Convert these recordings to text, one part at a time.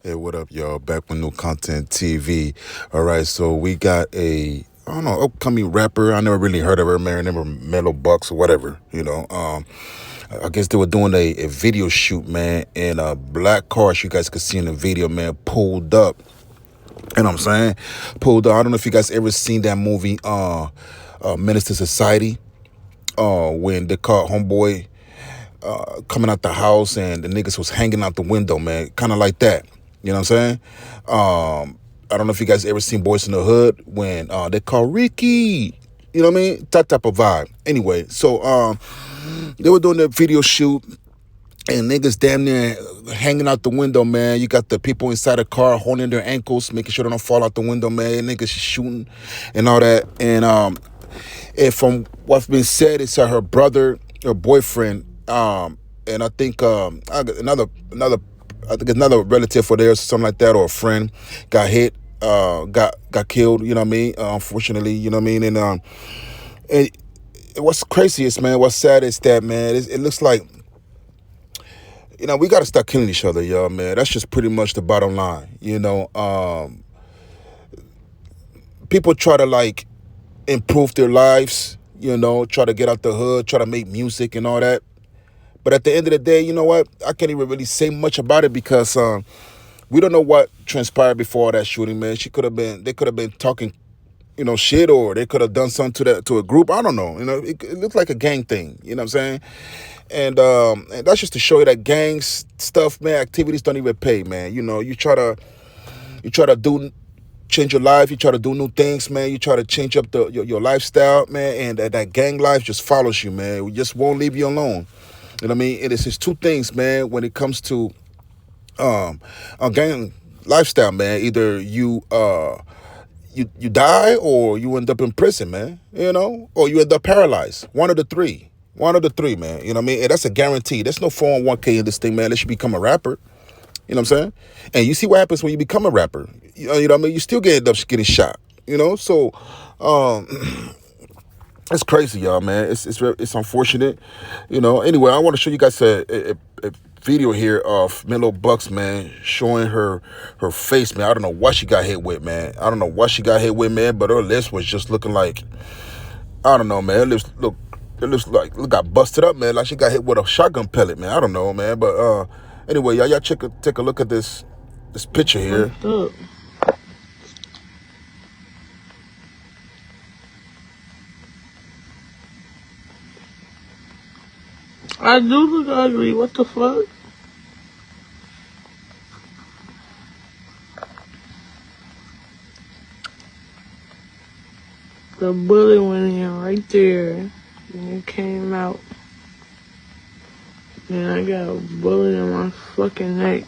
Hey, what up, y'all? Back with new content TV. All right, so we got I don't know, upcoming rapper. I never really heard of her, man. Never Mello buckzz or whatever, I guess they were doing a video shoot, man, in a black car, as you guys could see in the video, man, pulled up. You know what I'm saying? Pulled up. I don't know if you guys ever seen that movie, Minister Society, when they caught homeboy coming out the house and the niggas was hanging out the window, man. Kind of like that. You know what I'm saying? I don't know if you guys ever seen Boys in the Hood when they call Ricky. You know what I mean? That type of vibe. Anyway, so they were doing the video shoot and niggas damn near hanging out the window, man. You got the people inside the car holding their ankles, making sure they don't fall out the window, man. Niggas shooting and all that. And from what's been said, it's her brother, her boyfriend, and I think I think another relative for theirs, something like that, or a friend, got hit, got killed. You know what I mean? Unfortunately, you know what I mean. And what's craziest, man, what's sad is that, man, it looks like, we got to stop killing each other, y'all, man. That's just pretty much the bottom line. People try to like improve their lives, try to get out the hood, try to make music and all that. But at the end of the day, you know what? I can't even really say much about it because we don't know what transpired before that shooting, man. They could have been talking, shit, or they could have done something to a group. I don't know. It looked like a gang thing. You know what I'm saying? And that's just to show you that gangs stuff, man, activities don't even pay, man. You try to do change your life, you try to do new things, man. You try to change up your lifestyle, man, and that gang life just follows you, man. We just won't leave you alone. You know what I mean? It is just two things, man, when it comes to a gang lifestyle, man. Either you die or you end up in prison, man, or you end up paralyzed. One of the three. One of the three, man. You know what I mean? And that's a guarantee. There's no 401k in this thing, man, unless you become a rapper. You know what I'm saying? And you see what happens when you become a rapper. You know what I mean? You still end up getting shot. So it's crazy, y'all, man. It's unfortunate. Anyway, I want to show you guys a video here of Mello buckzz, man, showing her face, man. I don't know what she got hit with, man. But her lips was just looking like, I don't know, man. It looks like got busted up, man. Like she got hit with a shotgun pellet, man. I don't know, man. But anyway, y'all take a look at this picture here. I do look ugly. What the fuck? The bullet went in right there. And it came out. And I got a bullet in my fucking neck.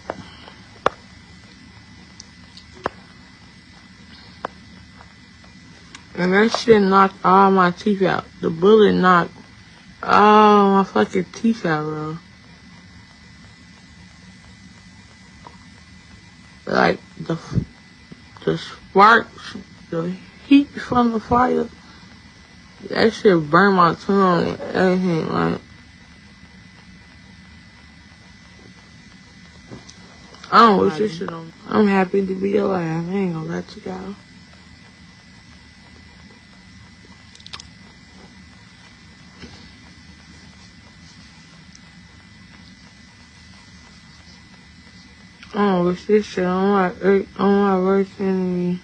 And that shit knocked all my teeth out. The bullet knocked all my fucking teeth out, bro. Like, the sparks, the heat from the fire, that shit burned my tongue and everything, like. I don't wish this shit on. I'm happy to be alive. I ain't gonna let you go. I don't wish this shit on my worst enemy.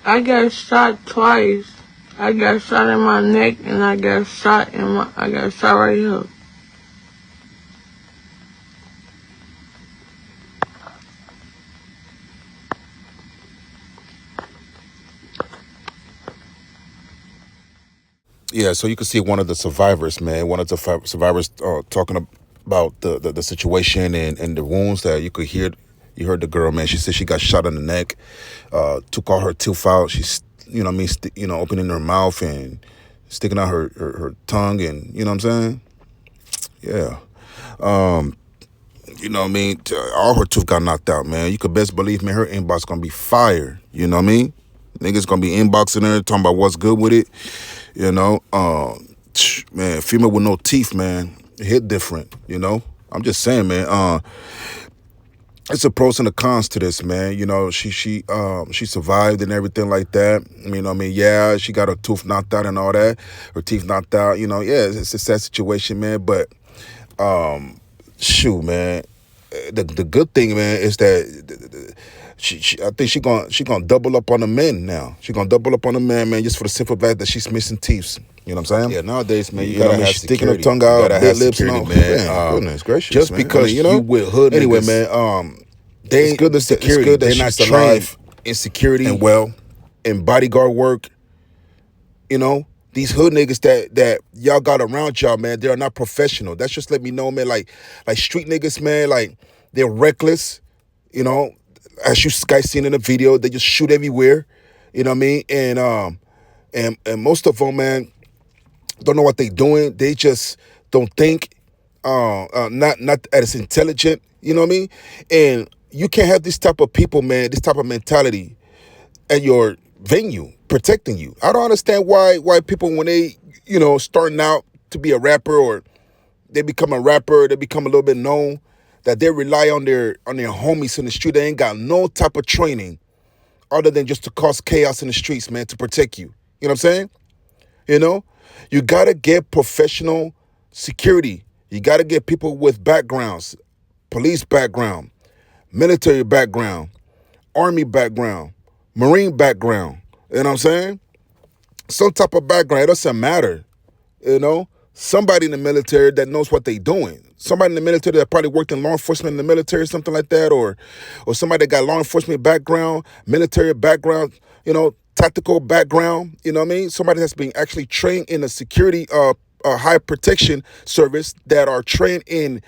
I got shot twice. I got shot in my neck and I got shot right here. Yeah, so you can see one of the survivors, man. One of the survivors talking about the situation and the wounds that you could hear. You heard the girl, man. She said she got shot in the neck, took all her tooth out. She's, opening her mouth and sticking out her tongue, and you know what I'm saying? Yeah. You know what I mean? All her tooth got knocked out, man. You could best believe, man, her inbox gonna be fire. You know what I mean? Niggas gonna be inboxing her, talking about what's good with it. You know? Man, female with no teeth, man, it hit different, you know? I'm just saying, man. It's a pros and the cons to this, man. You know, she survived and everything like that. You know what I mean? Yeah, she got her tooth knocked out and all that. Her teeth knocked out, you know. Yeah, it's a sad situation, man. But shoot, man. The good thing, man, is that she I think she gonna double up on the men now. She gonna double up on the man, just for the simple fact that she's missing teeth. You know what I'm saying? Yeah, nowadays, man, You know what I mean? She's sticking her tongue out, bit lips, and all. Man, goodness gracious, just man. because you know, you with hood anyway, niggas, man. It's good that it's good that they're she's not alive trained in security. and well in bodyguard work. You know, these hood niggas that y'all got around y'all, man, they are not professional. That's just let me know, man. Like street niggas, man, like they're reckless. You know, as you guys seen in the video, they just shoot everywhere. You know what I mean? And most of them, man, don't know what they doing. They just don't think. Not as intelligent. You know what I mean? And you can't have this type of people, man. This type of mentality at your venue protecting you. I don't understand why people, when they, you know, starting out to be a rapper, or they become a rapper, they become a little bit known, that they rely on their homies in the street. They ain't got no type of training other than just to cause chaos in the streets, man, to protect you. You know what I'm saying? You know, you gotta get professional security. You gotta get people with backgrounds, police background, military background, army background, marine background. You know what I'm saying? Some type of background. It doesn't matter. You know, somebody in the military that knows what they're doing. Somebody in the military that probably worked in law enforcement in the military, something like that, or somebody that got law enforcement background, military background, you know, tactical background. You know what I mean? Somebody that's been actually trained in a security high protection service, that are trained in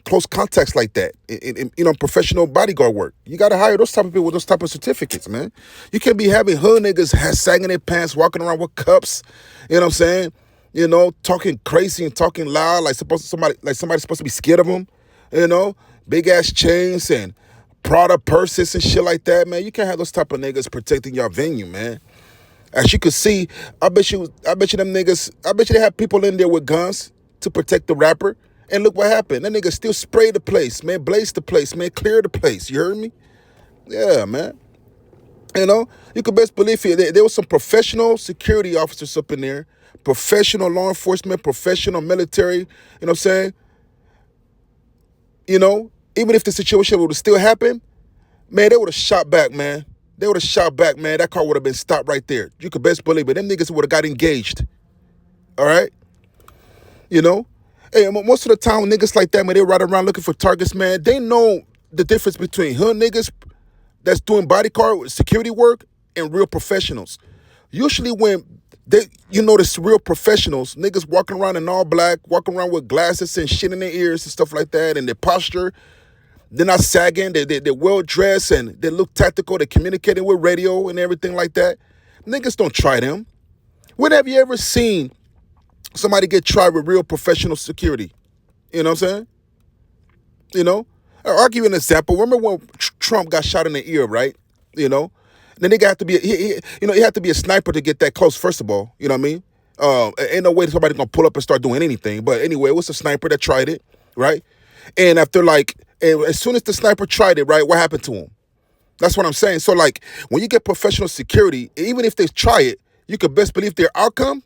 close contacts like that, in you know, professional bodyguard work. You got to hire those type of people with those type of certificates, man. You can't be having hood niggas sagging their pants, walking around with cups. You know what I'm saying? You know, talking crazy and talking loud, like somebody's supposed to be scared of them. You know, big ass chains and Prada purses and shit like that, man. You can't have those type of niggas protecting your venue, man. As you could see, I bet you them niggas, I bet you they have people in there with guns to protect the rapper. And look what happened. That nigga still sprayed the place, man, blazed the place, man, cleared the place. You heard me? Yeah, man. You know, you could best believe it. There was some professional security officers up in there, professional law enforcement, professional military, you know what I'm saying? You know, even if the situation would have still happened, man, they would have shot back, man. They would have shot back, man. That car would have been stopped right there. You could best believe it. Them niggas would have got engaged. All right? You know? Hey, most of the time, niggas like that, man, they ride around looking for targets, man. They know the difference between hood niggas that's doing bodyguard security work and real professionals. Usually when you notice real professionals, niggas walking around in all black, walking around with glasses and shit in their ears and stuff like that, and their posture, they're not sagging. They're well dressed and they look tactical. They're communicating with radio and everything like that. Niggas don't try them. When have you ever seen somebody get tried with real professional security? You know what I'm saying? You know? I'll give you an example. Remember when Trump got shot in the ear, right? You know? Then they got to be, you have to be a sniper to get that close, first of all. You know what I mean? Ain't no way somebody's going to pull up and start doing anything. But anyway, it was a sniper that tried it, right? And after and as soon as the sniper tried it, right, what happened to him? That's what I'm saying. So like, when you get professional security, even if they try it, you could best believe their outcome.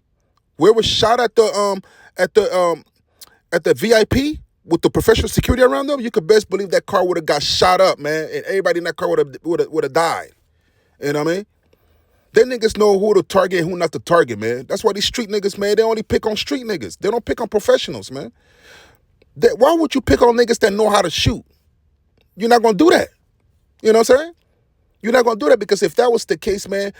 Where it was shot at the VIP with the professional security around them, you could best believe that car would have got shot up, man, and everybody in that car would have died. You know what I mean? They niggas know who to target and who not to target, man. That's why these street niggas, man, they only pick on street niggas. They don't pick on professionals, man. Why would you pick on niggas that know how to shoot? You're not going to do that. You know what I'm saying? You're not going to do that, because if that was the case, man,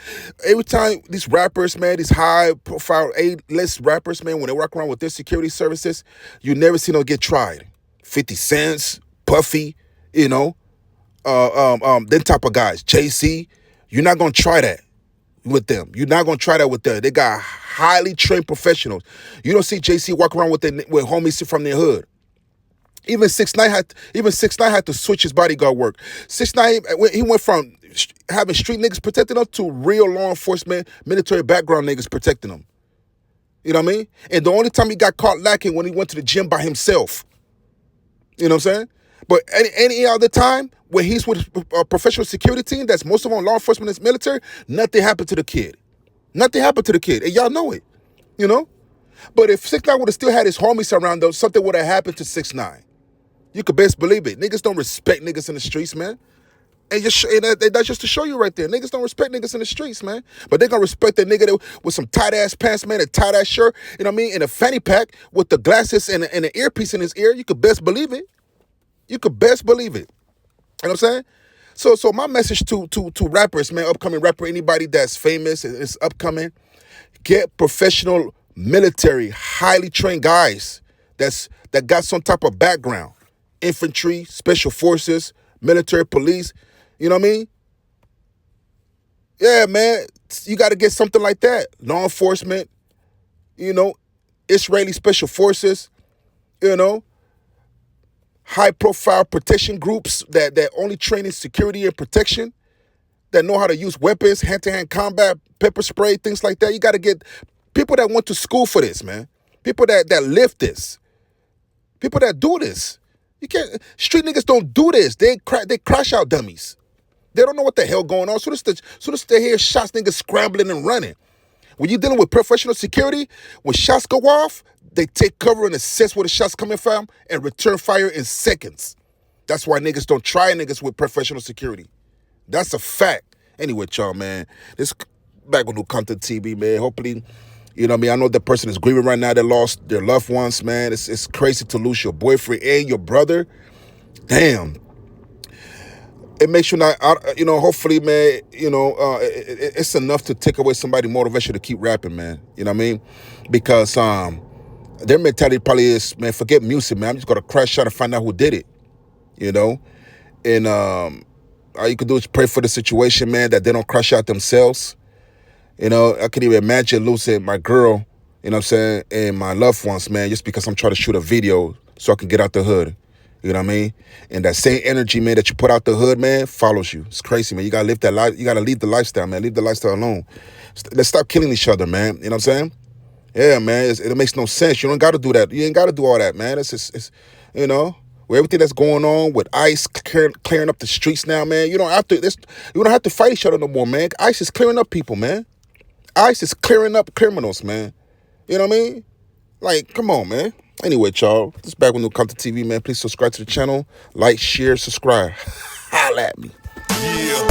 every time these rappers, man, these high-profile A-list rappers, man, when they walk around with their security services, you never see them get tried. 50 Cents, Puffy, them type of guys. JC, you're not going to try that. with them. You're not gonna try that with them. They got highly trained professionals. You don't see JC walk around with homies from their hood. Even 6ix9ine had to switch his bodyguard work. 6ix9ine, he went from having street niggas protecting him to real law enforcement, military background niggas protecting him. You know what I mean? And the only time he got caught lacking when he went to the gym by himself. You know what I'm saying? But any other time when he's with a professional security team, that's most of them law enforcement and military, nothing happened to the kid. Nothing happened to the kid. And y'all know it. You know? But if 6ix9ine would have still had his homies around, though, something would have happened to 6ix9ine. You could best believe it. Niggas don't respect niggas in the streets, man. And that's just to show you right there. Niggas don't respect niggas in the streets, man. But they gonna respect that nigga with some tight-ass pants, man, a tight-ass shirt, you know what I mean, and a fanny pack with the glasses and an earpiece in his ear. You could best believe it. You could best believe it. You know what I'm saying? So my message to rappers, man, upcoming rapper, anybody that's famous, is upcoming, get professional military, highly trained guys that got some type of background. Infantry, special forces, military, police. You know what I mean? Yeah, man. You got to get something like that. Law enforcement, Israeli special forces, high profile protection groups that only train in security and protection, that know how to use weapons, hand-to-hand combat, pepper spray, things like that. You got to get people that went to school for this, man. People that live this. People that do this. You can't. Street niggas don't do this. They crash out dummies. They don't know what the hell going on. Soon as they hear shots, niggas scrambling and running. When you're dealing with professional security, when shots go off, they take cover and assess where the shots coming from and return fire in seconds. That's why niggas don't try niggas with professional security. That's a fact. Anyway, y'all, man, this back with new content TV, man. Hopefully, you know what I mean? I know the person is grieving right now. They lost their loved ones, man. It's crazy to lose your boyfriend and your brother. Damn. It makes you not, hopefully, man, it's enough to take away somebody's motivation to keep rapping, man. You know what I mean? Because their mentality probably is, man, forget music, man. I'm just going to crash out and find out who did it, And all you can do is pray for the situation, man, that they don't crash out themselves. I could even imagine losing my girl, you know what I'm saying, and my loved ones, man, just because I'm trying to shoot a video so I can get out the hood. You know what I mean? And that same energy, man, that you put out the hood, man, follows you. It's crazy, man. You gotta live that life. You gotta leave the lifestyle, man. Leave the lifestyle alone. Let's stop killing each other, man. You know what I'm saying? Yeah, man. It makes no sense. You don't gotta do that. You ain't gotta do all that, man. It's with everything that's going on with ICE clearing up the streets now, man. You don't have to fight each other no more, man. ICE is clearing up people, man. ICE is clearing up criminals, man. You know what I mean? Like, come on, man. Anyway, y'all, this is back when you come to TV, man. Please subscribe to the channel. Like, share, subscribe. Holla at me. Yeah.